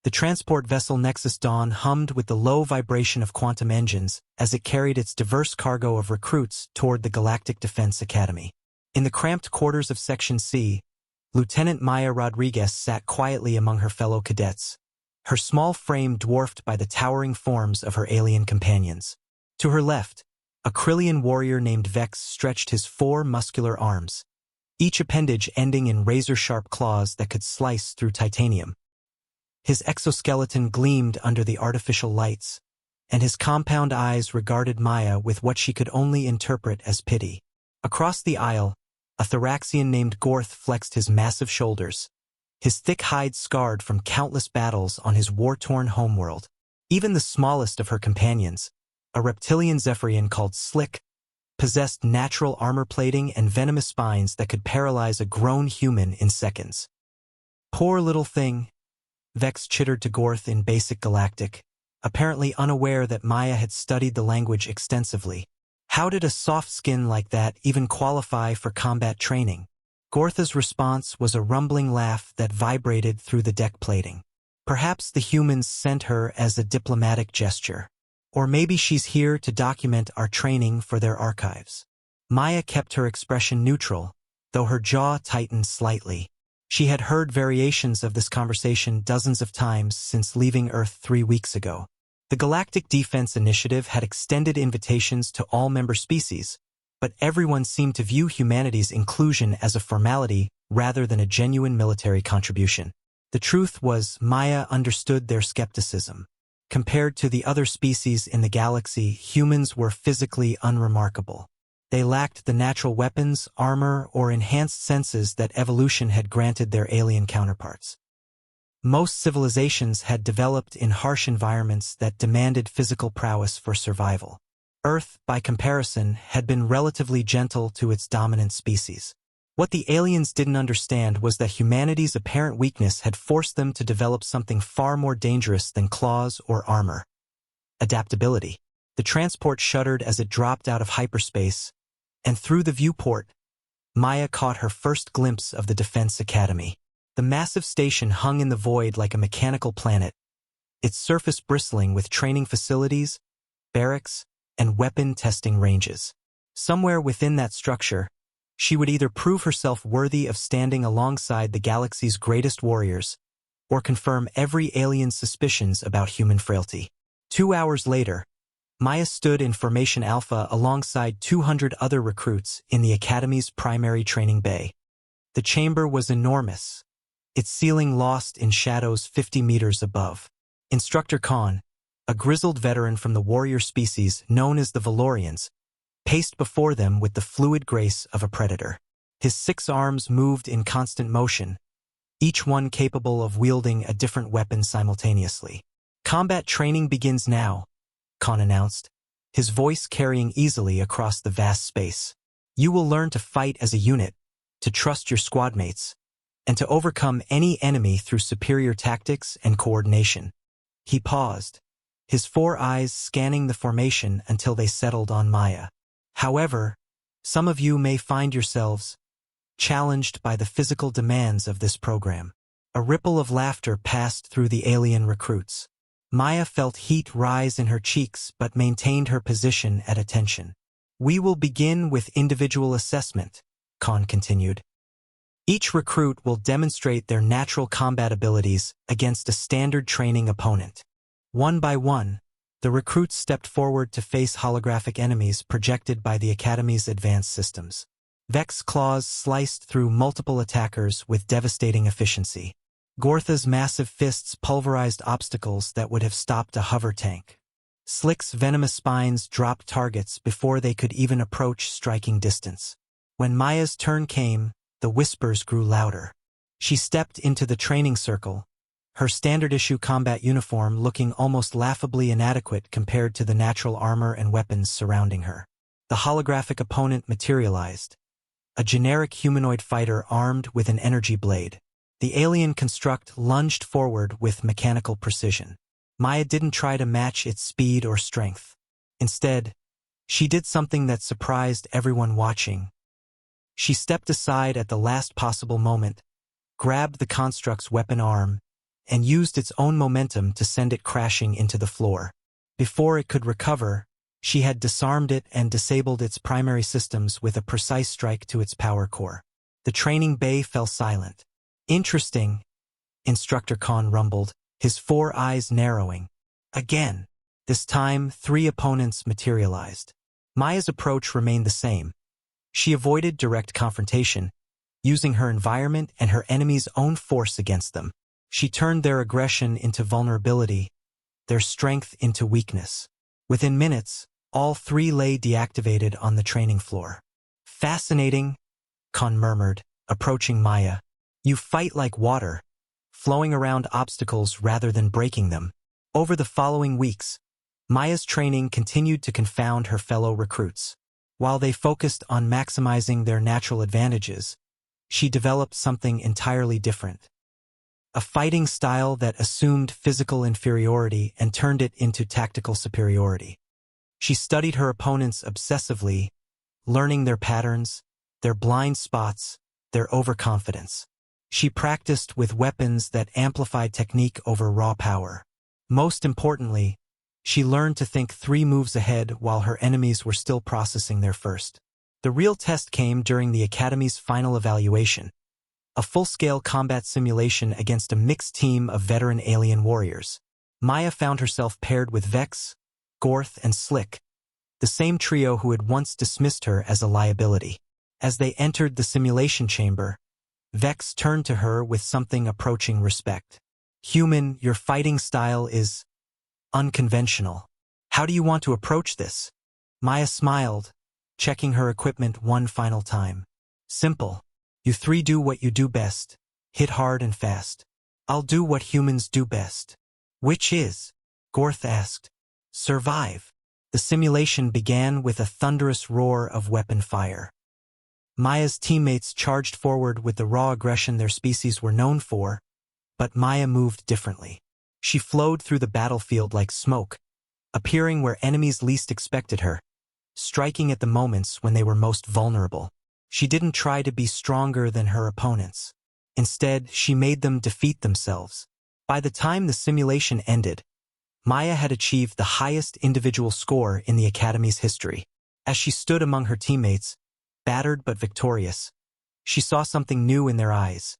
The transport vessel Nexus Dawn hummed with the low vibration of quantum engines as it carried its diverse cargo of recruits toward the Galactic Defense Academy. In the cramped quarters of Section C, Lieutenant Maya Rodriguez sat quietly among her fellow cadets, her small frame dwarfed by the towering forms of her alien companions. To her left, a Krillian warrior named Vex stretched his 4 muscular arms, each appendage ending in razor-sharp claws that could slice through titanium. His exoskeleton gleamed under the artificial lights, and his compound eyes regarded Maya with what she could only interpret as pity. Across the aisle, a Thoraxian named Gorth flexed his massive shoulders, his thick hide scarred from countless battles on his war-torn homeworld. Even the smallest of her companions, a reptilian Zephyrian called Slick, possessed natural armor plating and venomous spines that could paralyze a grown human in seconds. "Poor little thing," Vex chittered to Gorth in Basic Galactic, apparently unaware that Maya had studied the language extensively. How did a soft skin like that even qualify for combat training? Gortha's response was a rumbling laugh that vibrated through the deck plating. Perhaps the humans sent her as a diplomatic gesture. Or maybe she's here to document our training for their archives. Maya kept her expression neutral, though her jaw tightened slightly. She had heard variations of this conversation dozens of times since leaving Earth 3 weeks ago. The Galactic Defense Initiative had extended invitations to all member species, but everyone seemed to view humanity's inclusion as a formality rather than a genuine military contribution. The truth was, Maya understood their skepticism. Compared to the other species in the galaxy, humans were physically unremarkable. They lacked the natural weapons, armor, or enhanced senses that evolution had granted their alien counterparts. Most civilizations had developed in harsh environments that demanded physical prowess for survival. Earth, by comparison, had been relatively gentle to its dominant species. What the aliens didn't understand was that humanity's apparent weakness had forced them to develop something far more dangerous than claws or armor: adaptability. The transport shuddered as it dropped out of hyperspace, and through the viewport, Maya caught her first glimpse of the Defense Academy. The massive station hung in the void like a mechanical planet, its surface bristling with training facilities, barracks, and weapon testing ranges. Somewhere within that structure, she would either prove herself worthy of standing alongside the galaxy's greatest warriors, or confirm every alien's suspicions about human frailty. 2 hours later, Maya stood in Formation Alpha alongside 200 other recruits in the Academy's primary training bay. The chamber was enormous, its ceiling lost in shadows 50 meters above. Instructor Khan, a grizzled veteran from the warrior species known as the Valorians, paced before them with the fluid grace of a predator. His 6 arms moved in constant motion, each one capable of wielding a different weapon simultaneously. "Combat training begins now," Khan announced, his voice carrying easily across the vast space. "You will learn to fight as a unit, to trust your squadmates, and to overcome any enemy through superior tactics and coordination." He paused, his 4 eyes scanning the formation until they settled on Maya. "However, some of you may find yourselves challenged by the physical demands of this program." A ripple of laughter passed through the alien recruits. Maya felt heat rise in her cheeks but maintained her position at attention. "We will begin with individual assessment," Khan continued. "Each recruit will demonstrate their natural combat abilities against a standard training opponent. One by one, the recruits stepped forward to face holographic enemies projected by the Academy's advanced systems. Vex claws sliced through multiple attackers with devastating efficiency. Gortha's massive fists pulverized obstacles that would have stopped a hover tank. Slick's venomous spines dropped targets before they could even approach striking distance. When Maya's turn came, the whispers grew louder. She stepped into the training circle, her standard-issue combat uniform looking almost laughably inadequate compared to the natural armor and weapons surrounding her. The holographic opponent materialized, a generic humanoid fighter armed with an energy blade. The alien construct lunged forward with mechanical precision. Maya didn't try to match its speed or strength. Instead, she did something that surprised everyone watching. She stepped aside at the last possible moment, grabbed the construct's weapon arm, and used its own momentum to send it crashing into the floor. Before it could recover, she had disarmed it and disabled its primary systems with a precise strike to its power core. The training bay fell silent. "Interesting," Instructor Khan rumbled, his 4 eyes narrowing. Again. This time, 3 opponents materialized. Maya's approach remained the same. She avoided direct confrontation, using her environment and her enemy's own force against them. She turned their aggression into vulnerability, their strength into weakness. Within minutes, all 3 lay deactivated on the training floor. "Fascinating," Khan murmured, approaching Maya. "You fight like water, flowing around obstacles rather than breaking them." Over the following weeks, Maya's training continued to confound her fellow recruits. While they focused on maximizing their natural advantages, she developed something entirely different. A fighting style that assumed physical inferiority and turned it into tactical superiority. She studied her opponents obsessively, learning their patterns, their blind spots, their overconfidence. She practiced with weapons that amplified technique over raw power. Most importantly, she learned to think 3 moves ahead while her enemies were still processing their first. The real test came during the Academy's final evaluation, a full-scale combat simulation against a mixed team of veteran alien warriors. Maya found herself paired with Vex, Gorth, and Slick, the same trio who had once dismissed her as a liability. As they entered the simulation chamber, Vex turned to her with something approaching respect. "Human, your fighting style is unconventional. How do you want to approach this?" Maya smiled, checking her equipment one final time. "Simple. You 3 do what you do best. Hit hard and fast. I'll do what humans do best." "Which is?" Gorth asked. "Survive." The simulation began with a thunderous roar of weapon fire. Maya's teammates charged forward with the raw aggression their species were known for, but Maya moved differently. She flowed through the battlefield like smoke, appearing where enemies least expected her, striking at the moments when they were most vulnerable. She didn't try to be stronger than her opponents. Instead, she made them defeat themselves. By the time the simulation ended, Maya had achieved the highest individual score in the Academy's history. As she stood among her teammates, battered but victorious, she saw something new in their eyes.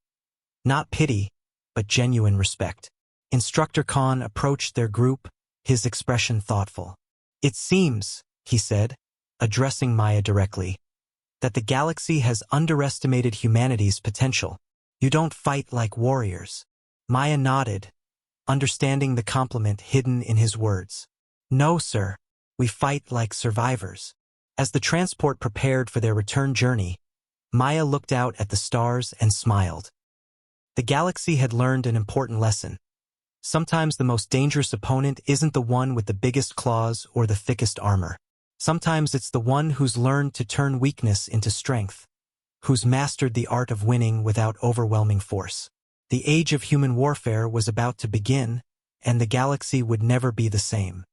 Not pity, but genuine respect. Instructor Khan approached their group, his expression thoughtful. "It seems," he said, addressing Maya directly, "that the galaxy has underestimated humanity's potential. You don't fight like warriors." Maya nodded, understanding the compliment hidden in his words. "No, sir. We fight like survivors." As the transport prepared for their return journey, Maya looked out at the stars and smiled. The galaxy had learned an important lesson. Sometimes the most dangerous opponent isn't the one with the biggest claws or the thickest armor. Sometimes it's the one who's learned to turn weakness into strength, who's mastered the art of winning without overwhelming force. The age of human warfare was about to begin, and the galaxy would never be the same.